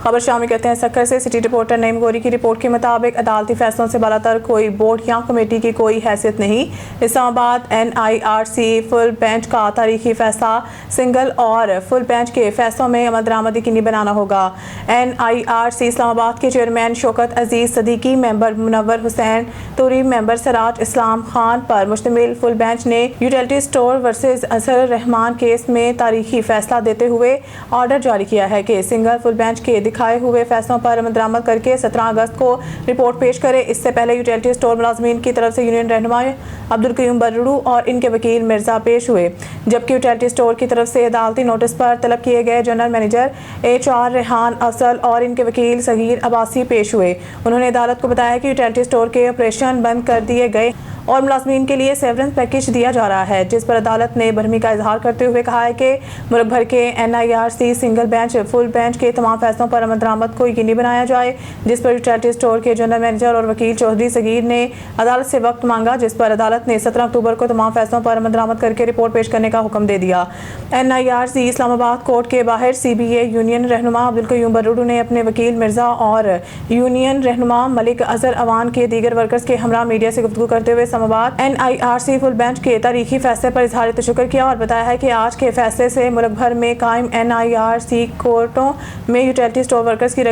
خبر شامل کرتے ہیں سکر سے۔ سٹی رپورٹر نعیم گوری کی رپورٹ کے مطابق عدالتی فیصلوں سے بالاتر کوئی بورڈ یا کمیٹی کی کوئی حیثیت نہیں۔ اسلام آباد NIRC فل بینچ کا تاریخی فیصلہ سنگل اور فل بینچ کے فیصلوں میں عمل درآمد یقینی بنانا ہوگا۔ NIRC اسلام آباد کے چیئرمین شوکت عزیز صدیقی، ممبر منور حسین توری، ممبر سراج اسلام خان پر مشتمل فل بینچ نے یوٹیلٹی اسٹور ورسز اظہر الرحمان کیس میں تاریخی فیصلہ دیتے ہوئے آرڈر جاری کیا ہے کہ سنگل فل بینچ کے دکھائے ہوئے فیصلوں پر عمل درآمد کر کے 17 اگست کو رپورٹ پیش کرے۔ اس سے پہلے یوٹیلٹی اسٹور ملازمین کی طرف سے یونین رہنما عبدالقیوم برڑو اور ان کے وکیل مرزا پیش ہوئے، جبکہ یوٹیلٹی اسٹور کی طرف سے عدالتی نوٹس پر طلب کیے گئے جنرل مینیجر HR ریحان افضل اور ان کے وکیل صغیر عباسی پیش ہوئے۔ انہوں نے عدالت کو بتایا کہ یوٹیلٹی اسٹور کے آپریشن بند کر دیے گئے اور ملازمین کے لیے سیورنس پیکیج دیا جا رہا ہے، جس پر عدالت نے برہمی کا اظہار کرتے ہوئے کہا ہے کہ ملک بھر کے NIRC single bench full bench کے تمام فیصلوں پر عمل درآمد کو یقینی بنایا جائے، جس پر یوٹیلٹی اسٹور کے جنرل مینیجر اور وکیل چودھری صغیر نے عدالت سے وقت مانگا، جس پر عدالت نے 17 اکتوبر کو تمام فیصلوں پر عمل درآمد کر کے رپورٹ پیش کرنے کا حکم دے دیا۔ NIRC اسلام آباد کورٹ کے باہر CBA یونین رہنما عبدالقیوم برڑو نے اپنے وکیل مرزا اور یونین رہنما ملک اظہر اوان کے دیگر ورکرز کے ہمراہ میڈیا سے گفتگو کرتے ہوئے اسلام آباد NIRC فل بینچ کے تاریخی فیصلے پر اظہار تشکر کیا اور بتایا ہے کہ آج کے فیصلے سے ملک بھر میں قائم NIRC کورٹوں میں یوٹیلٹی اسٹور ورکرز کی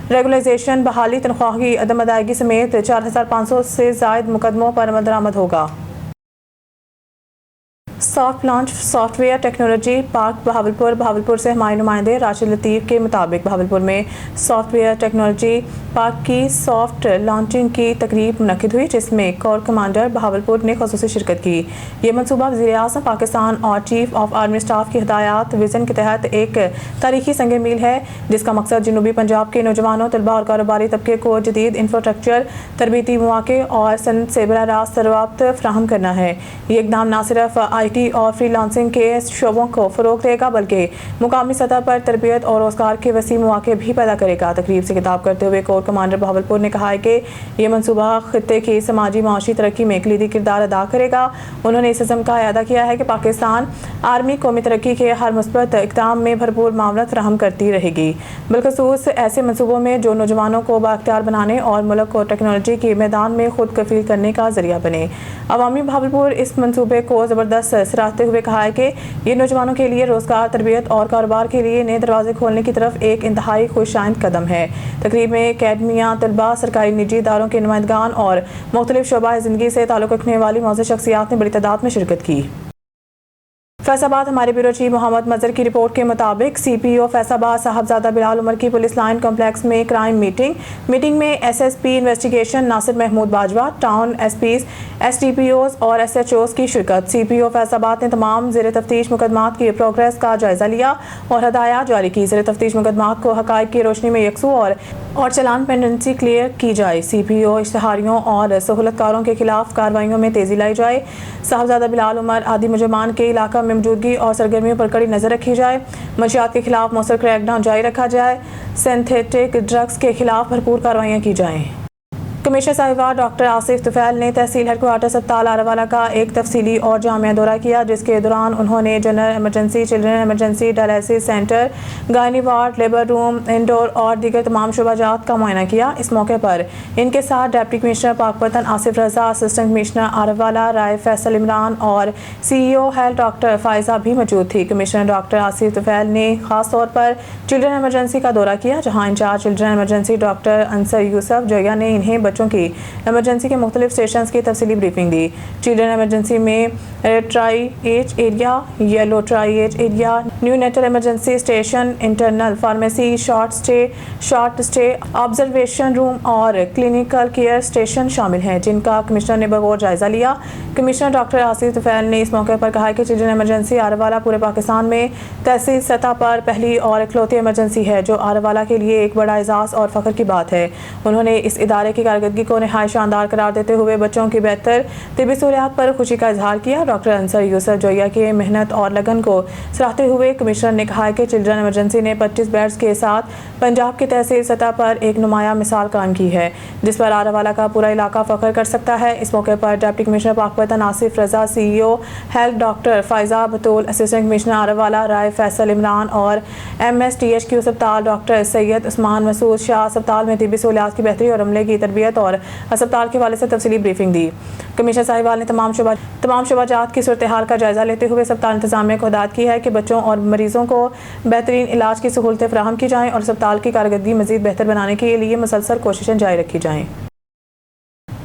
ریگولائزیشن، بحالی، تنخواہ کی عدم ادائیگی سمیت 4500 سے زائد مقدموں پر عمل درآمد ہوگا۔ Soft launch soft where technology park Bahawalpur سے ہمارے نمائندے راشد لطیف کے مطابق بہاولپور میں سافٹ ویئر ٹیکنالوجی پارک کی سافٹ لانچنگ کی تقریب منعقد ہوئی، جس میں کور کمانڈر بہاولپور نے خصوصی شرکت کی۔ یہ منصوبہ وزیر اعظم پاکستان اور چیف آف آرمی اسٹاف کی ہدایات ویژن کے تحت ایک تاریخی سنگ میل ہے، جس کا مقصد جنوبی پنجاب کے نوجوانوں، طلباء اور کاروباری طبقے کو جدید انفراسٹرکچر، تربیتی مواقع اور صنعت سے براہ راست روابط فراہم کرنا ہے۔ یہ اقدام نہ صرف IT اور فری لانسنگ کے شعبوں کو فروغ دے گا بلکہ مقامی سطح پر تربیت اور روزگار کے وسیع مواقع بھی پیدا کرے گا۔ تقریب سے خطاب کرتے ہوئے کور کمانڈر بہاولپور نے کہا ہے کہ یہ منصوبہ خطے کی سماجی معاشی ترقی میں کلیدی کردار ادا کرے گا۔ انہوں نے اس عزم کا اعادہ کیا ہے کہ پاکستان آرمی قومی ترقی کے ہر مثبت اقدام میں بھرپور معاونت فراہم کرتی رہے گی، بالخصوص ایسے منصوبوں میں جو نوجوانوں کو بااختیار بنانے اور ملک کو ٹیکنالوجی کے میدان میں خود کفیل کرنے کا ذریعہ بنے۔ عوامی بہاولپور اس منصوبے کو زبردست سراہتے ہوئے کہا ہے کہ یہ نوجوانوں کے لیے روزگار، تربیت اور کاروبار کے لیے نئے دروازے کھولنے کی طرف ایک انتہائی خوش آئند قدم ہے۔ تقریب میں اکیڈمیاں، طلباء، سرکاری نجی اداروں کے نمائندگان اور مختلف شعبہ زندگی سے تعلق رکھنے والی معزز شخصیات نے بڑی تعداد میں شرکت کی۔ فیصل آباد ہمارے بیورو چیف محمد مظہر کی رپورٹ کے مطابق CPO فیصل آباد صاحبزادہ بلال عمر کی پولیس لائن کمپلیکس میں کرائم میٹنگ میں SSP investigation Nasir Mahmood Bajwa, town SPs، SDPOs اور SHOs کی شرکت۔ CPO فیصل آباد نے تمام زیر تفتیش مقدمات کی پروگریس کا جائزہ لیا اور ہدایات جاری کی۔ زیر تفتیش مقدمات کو حقائق کی روشنی میں یکسو اور چلان پینڈنسی کلیئر کی جائے۔ CPO اشتہاریوں اور سہولت کاروں کے خلاف کارروائیوں میں تیزی لائی جائے۔ صاحبزادہ بلال عمر عادی مجرمان کے علاقہ میں موجودگی اور سرگرمیوں پر کڑی نظر رکھی جائے۔ منشیات کے خلاف مؤثر کریک ڈاؤن جاری رکھا جائے۔ سینتھیٹک ڈرگز کے خلاف بھرپور کارروائیاں کی جائیں۔ کمشنر صاحبہ ڈاکٹر آصف طفیل نے تحصیل ہیڈ کوارٹر اسپتال آراوالا کا ایک تفصیلی اور جامع دورہ کیا، جس کے دوران انہوں نے general emergency, children emergency, dialysis centre, gynae ward, labour room, indoor اور دیگر تمام شعبہ جات کا معائنہ کیا۔ اس موقع پر ان کے ساتھ ڈپٹی کمشنر پاکپتن آصف رضا، اسسٹنٹ کمشنر آراوالا رائے فیصل عمران اور CEO ہیلتھ ڈاکٹر فائزہ بھی موجود تھی۔ کمشنر ڈاکٹر آصف طفیل نے خاص طور پر چلڈرن ایمرجنسی کا دورہ کیا، جہاں incharge children emergency doctor Ansar Yousaf Joya نے انہیں بچوں کی ایمرجنسی کے مختلف اسٹیشنز کی تفصیلی بریفنگ دی۔ چلڈرن ایمرجنسی میں red triage area, yellow triage area, neonatal emergency station, internal pharmacy, short stay observation room اور کلینیکل کیئر اسٹیشن شامل ہیں، جن کا کمشنر نے بغور جائزہ لیا۔ کمشنر ڈاکٹر آصف طفیل نے اس موقع پر کہا کہ چلڈرن ایمرجنسی آراوالا پورے پاکستان میں تحصیل سطح پر پہلی اور اکلوتی ایمرجنسی ہے، جو آراوالا کے لیے ایک بڑا اعزاز اور فخر کی بات ہے۔ انہوں نے اس ادارے کی کارکردگی کو نہایت شاندار قرار دیتے ہوئے بچوں کی بہتر طبی سہولیات پر خوشی کا اظہار کیا۔ ڈاکٹر انصر یوسف جویا کے محنت اور لگن کو سراہتے ہوئے کمشنر نے کہا کہ چلڈرن ایمرجنسی نے 25 بیڈز کے ساتھ پنجاب کی تحصیل سطح پر ایک نمایاں مثال قائم کی ہے، جس پر آراوالا کا پورا علاقہ فخر کر سکتا ہے۔ اس موقع پر ڈپٹی کمشنر پاکپتن शफकत नासिफ रजा CEO हेल्थ, डॉक्टर फायजा बतूल असिस्टेंट कमिश्नर आरावाला राय फैसल इमरान और MSTHQ अस्पताल डॉक्टर सैयद उस्मान मसूद शाह अस्पताल में तिब्बी सहूलियात की बेहतरी और अमले की तरबियत और अस्पताल के हवाले से तफसीली ब्रीफिंग दी। कमिश्नर साहिवाल ने तमाम शुबाजात की सूरत हाल का जायजा लेते हुए अस्पताल इंतजामिया को हिदायत की है कि बच्चों और मरीजों को बेहतरीन इलाज की सहूलतें फराहम की जाएँ और अस्पताल की कारकर्दगी मजीद बेहतर बनाने के लिए मुसलसल कोशिशें जारी रखी जाएँ।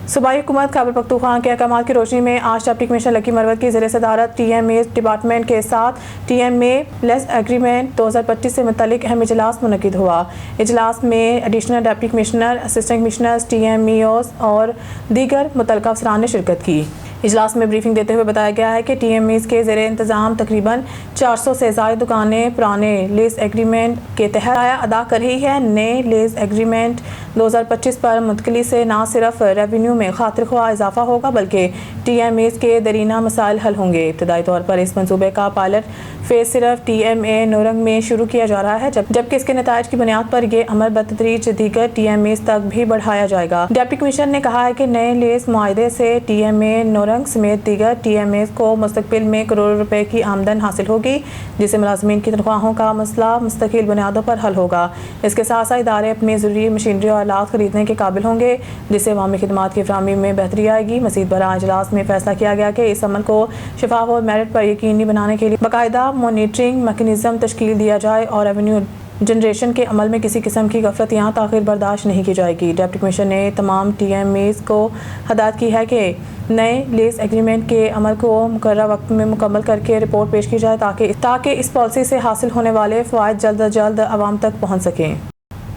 सूबाई हुकूमत खैबर पख्तूनख्वा के अहकामात की रोशनी में आज डिप्टी कमिश्नर लकी मरवत की ज़ेर सदारत TMA डिपार्टमेंट के साथ TMA लेस एग्रीमेंट 2025 से मुतल्लिक अहम इजलास मुनक्किद हुआ। इजलास में additional deputy commissioner, assistant commissioners, TMEOs और दीगर मुतल्लिका अफसरान ने शिरकत की। इजलास में ब्रीफिंग देते हुए बताया गया है कि TMAs के ज़ेर इंतज़ाम तकरीबन 400 से ज़ायद दुकानें पुराने लीज एग्रीमेंट के तहत किराया अदा कर रही है। नए लीज एग्रीमेंट 2025 पर मुंतकली से न सिर्फ रेवेन्यू में खातिर ख्वाह इजाफा होगा बल्कि TMAs के दरीना मसाइल हल होंगे। इब्तदाई तौर पर इस मंसूबे का पायलट फेज सिर्फ TMA नौरंग में शुरू किया जा रहा है, जबकि इसके नताइज की बुनियाद पर यह अमल बतदरीज दीगर TMAs तक भी बढ़ाया जाएगा। डिप्टी कमिश्नर ने कहा है कि नए लीज मुआहदे से TMA नौरंग समेत दीगर TMAs को मुस्तकबिल में करोड़ों रुपए की आमदन हासिल होगी, जिससे मुलाजमीन की तनख्वाहों का मसला मुस्तकिल बुनियादों पर हल होगा। इसके साथ साथ इदारे अपनी ज़रूरी मशीनरी और आलात खरीदने के काबिल होंगे, जिससे अवामी खिदमात की फराहमी में बेहतरी आएगी। मज़ीद बराह इजलास में फैसला किया गया कि इस अमल को शफाफ और मेरिट पर यकीनी बनाने के लिए बाकायदा मॉनिटरिंग मैकेनिज्म तश्कील दिया जाए और रेवेन्यू जनरेशन के अमल में किसी किस्म की गफलत या ताख़ीर बर्दाश्त नहीं की जाएगी। डिप्टी कमिश्नर ने तमाम TMAs को हिदायत की है कि नए लीज एग्रीमेंट के अमल को मुकर्रर वक्त में मुकम्मल करके रिपोर्ट पेश की जाए ताकि इस पॉलिसी से हासिल होने वाले फ़वाइद जल्द अज जल्द आवाम तक पहुँच सकें।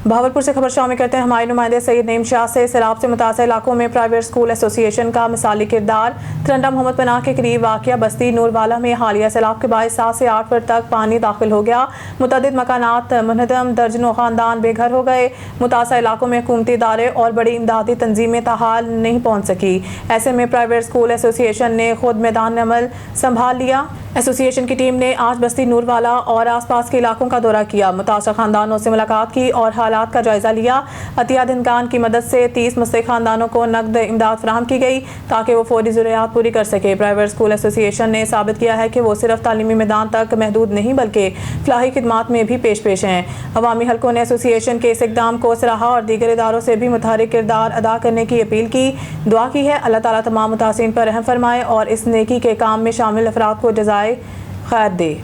बहावलपुर से खबर शामिल करते हैं हमारे नुमाइंदे सैयद नईम शाह से सैलाब से मुतासर इलाकों में प्राइवेट स्कूल एसोसिएशन का मिसाली किरदार। तरंडा मोहम्मद पनाह के करीब वाक़िया बस्ती नूरवाला में हालिया सैलाब के बाद 7 से 8 फुट तक पानी दाखिल हो गया। मुतअद्दिद मकानात मुनहदम, दर्जनों खानदान बेघर हो गए। मुतासर इलाकों में हुकूमती इदारे और बड़ी इमदादी तंजीमें ताहाल नहीं पहुँच सकी। ऐसे में प्राइवेट स्कूल एसोसिएशन ने खुद मैदान अमल संभाल लिया। एसोसिएशन की टीम ने आज बस्ती नूरवाला और आसपास के इलाकों का दौरा किया, मुतासर खानदानों से मुलाकात की और हालात का जायजा लिया। अतिया दनकान की मदद से 30 मुस्तहिक खानदानों को नकद इमदाद फराहम की गई ताकि वो फौरी ज़रूरियात पूरी कर सके। प्राइवेट स्कूल एसोसिएशन ने साबित किया है कि वो सिर्फ तालीमी मैदान तक महदूद नहीं बल्कि फलाही खिदमात में भी पेश हैं। अवामी हलकों ने एसोसिएशन के इस इक़दाम को सराहा और दीगर इदारों से भी मुतहरिक किरदार अदा करने की अपील की। दुआ की है अल्लाह ताला तमाम मुतासिरीन पर रहम फरमाए और इस नेकी के काम में शामिल अफराद को जज़ाए खैर दे।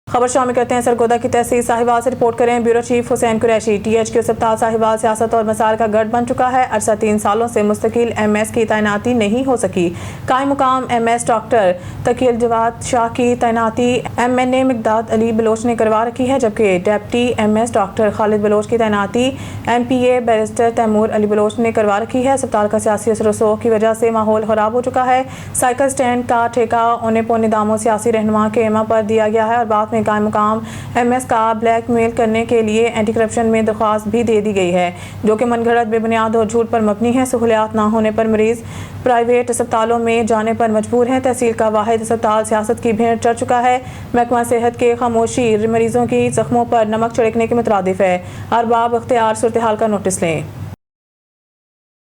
खबर शामिल करते हैं सरगोदा की तहसील साहिवाल से। रिपोर्ट करें bureau chief Hussain Qureshi. THQ अस्पताल साहिवाल सियासत और मसाइल का गढ़ बन चुका है। अरसा 3 सालों से मुस्तकिल MS की तैनाती नहीं हो सकी। कायम मुकाम MS डॉक्टर तकील जवाद शाह की तैनाती MNA मिकदाद अली बलोच ने करवा रखी है, जबकि deputy MS doctor Khalid Baloch की तैनाती MPA बैरिस्टर तैमूर अली बलोच ने करवा रखी है। अस्पताल का सियासी असर रसूख की वजह से माहौल खराब हो चुका है। साइकिल स्टैंड का ठेका औने पौने दामों सियासी रहनुमा के एमा पर दिया गया है और बाद में कायम मुकाम MS का ब्लैकमेल करने के लिए एंटी करप्शन में दरख्वास्त भी दे दी गई है, जो कि मनगढ़ंत, बेबुनियाद और झूठ पर मबनी है। सहूलियात ना होने पर मरीज प्राइवेट अस्पतालों में जाने पर मजबूर हैं। तहसील का वाहिद अस्पताल सियासत की भेंट चढ़ चुका है। महकमा सेहत के खामोशी मरीजों की जख्मों पर नमक छिड़कने के मुतरादिफ है। अरबाब अख्तियार सूरत हाल का नोटिस लें।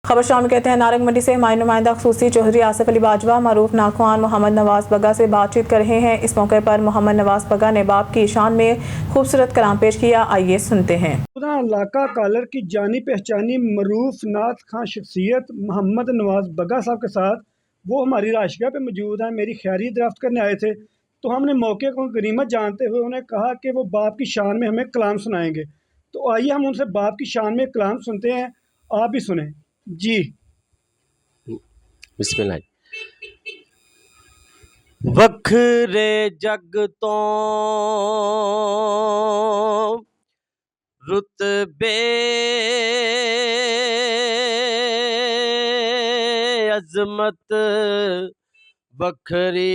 खबर शामिल कहते हैं नारंग मंडी से हमारे नुमाइंदा खसूसी चौधरी आसिफ अली बाजवा मारूफ नाखवान मोहम्मद नवाज बगा से बातचीत कर रहे हैं। इस मौके पर मोहम्मद नवाज बगा ने बाप की शान में खूबसूरत कलाम पेश किया। आइए सुनते हैं। इलाका कालर की जानी पहचानी मरूफ नाथ खां शख्सियत मोहम्मद नवाज बगा साहब के साथ वो हमारी राशगा पे मौजूद हैं। मेरी खैरी दराफ्त करने आए थे तो हमने मौके को गनीमत जानते हुए उन्हें कहा कि वो बाप की शान में हमें कलाम सुनाएंगे। तो आइए हम उनसे बाप की शान में कलाम सुनते हैं, आप भी सुने जी। बिस्मिल्लाह। वखरे जग तो रुतबे अजमत बखरी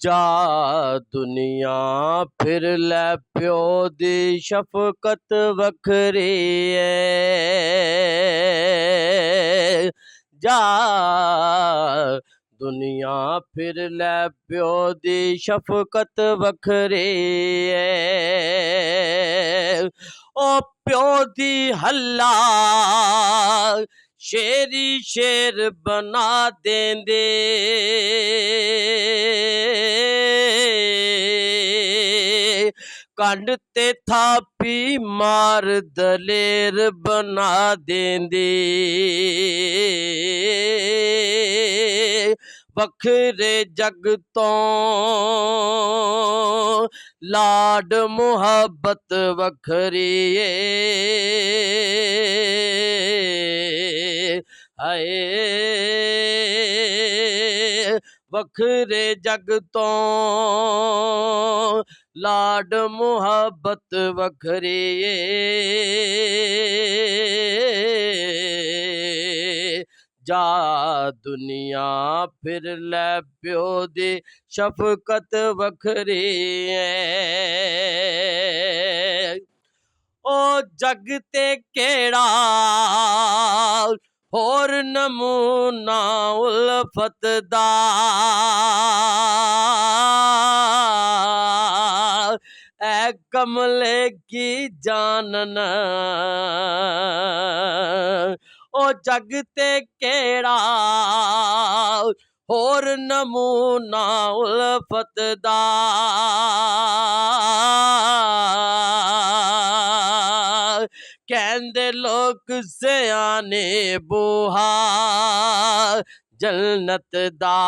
जा दुनिया फिर लै प्यो दी शफकत वखरी है। जा दुनिया फिर लै प्यो दी शफकत वखरी है। ओ प्यो दी हल्ला शेरी शेर बना देंदे, कंड ते थापी मार दलेर बना देंदे। वखरे जग तो लाड मुहब्बत वखरी हाय। वखरे जग तो लाड मुहब्बत वखरी जा दुनिया फिर लै प्यो दी शफकत वखरी है। ओ जग ते केड़ा होर नमूना उल्फत दा, ऐ कमले की जानन ओ जग ते केड़ा होर नमूना उल्फत दा, कहंदे लोक सियाने बूहा जन्नत दा,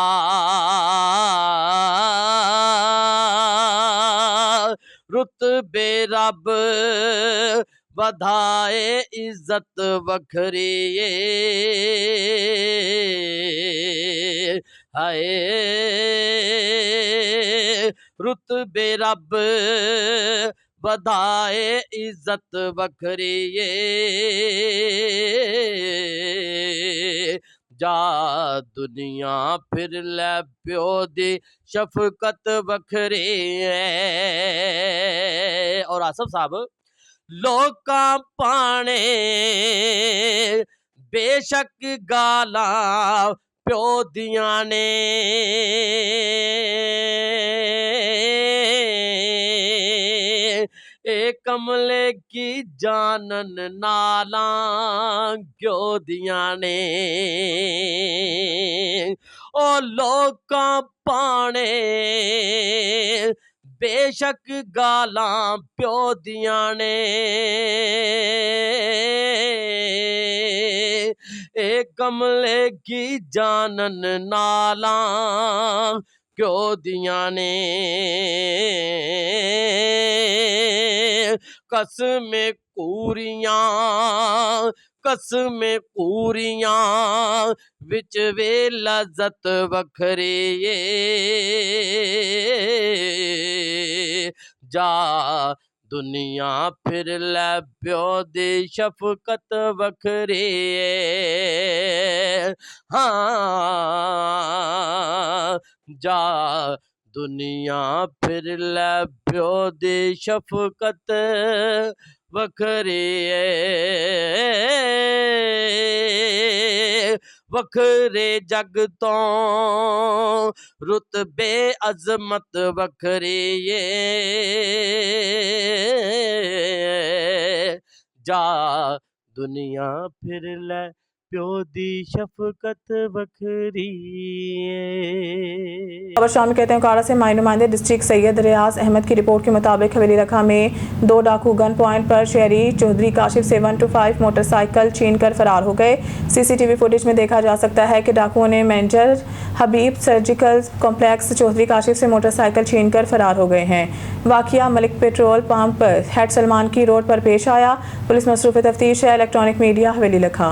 रुतबे रब बधाए इज्जत वखरी हाय। रुतबे रब बधाए इज्जत वखरी जा दुनिया फिर लै प्यो दी शफकत वखरी है। और आसफ साहब, लोकां पाने बेशक गालां प्यो दियां ने, ए कमले की जानन नालां क्यों दियां ने। ओ लोकां पाने बेशक गालां प्यो दियां ने, ए कमले की जानन नालां क्यों दियां ने। कसमे कूरियां कसमे कूरियां विच वे लज़्ज़त वखरी जा दुनिया फिर लै प्यो दी शफकत वखरी हाँ जा दुनिया फिर लै प्यो दी शफकत वखरी वखरे जग तो रुतबे अजमत वखरी जा दुनिया फिर लै प्यो दी शफकत वखरी। खबर शाम कहते हैं काड़ा से माई नुमाइंदे डिस्ट्रिक्ट सैयद रियाज अहमद की रिपोर्ट के मुताबिक हवेली रखा में 2 डाकू गन पॉइंट पर शहरी चौधरी काशिफ से 125 मोटरसाइकिल छीन कर फरार हो गए। सीसीटीवी फुटेज में देखा जा सकता है कि डाकुओं ने मैनेजर हबीब सर्जिकल कॉम्प्लेक्स चौधरी काशिफ से मोटरसाइकिल छीन कर फरार हो गए हैं। वाकया Malik petrol pump head Salman की रोड पर पेश आया। पुलिस मसरूफ़ तफ्तीश है। इलेक्ट्रॉनिक मीडिया हवेली रखा।